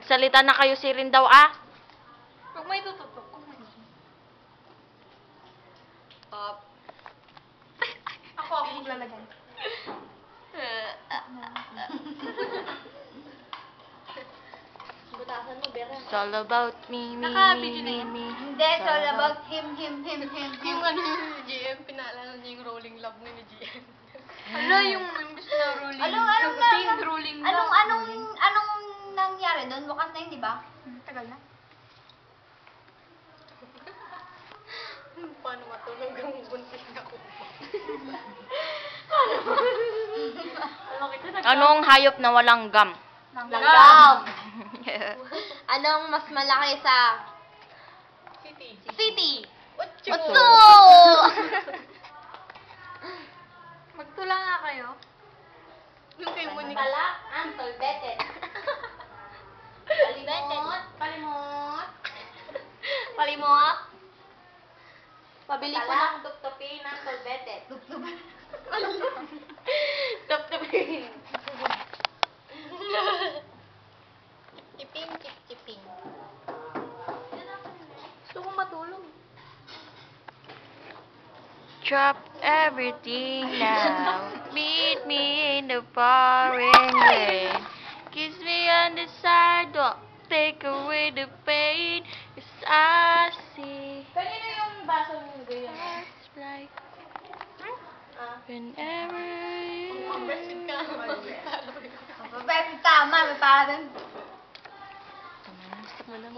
Nagsalita na kayo, si Rin daw, ah. Huwag may tututok. Ako maglalagay. Butasan mo, Bera. It's all about me, me, Naka-video na me, yan? me. Hindi, it's all about him. Yung ano yung GM, pinaalala niya yung rolling love ni GM. Ala, yung imbis na rolling. Pink rolling love. Anong nangyari doon? Wakas na yun, di ba? Tagal na. Paano matulog ang buntis na ko? Anong hayop na walang gum? Langgam! Anong mas malaki sa city? Utso! Utso! Magtula nga kayo. Yung kay Monique. Antol, betet. Palimot. Pabili ko ng tuptupin ng solbetet. Tuptupin. Chiping. Gusto kong matulog. Drop everything now. Meet me in the pouring rain. Kiss me on the sidewalk. Take away the pain. 'Cause I see Kanino yung baso mo ganyan? hearts like whenever Pag-breastfeed ka. Tama, may parang. Tama na, stop mo lang.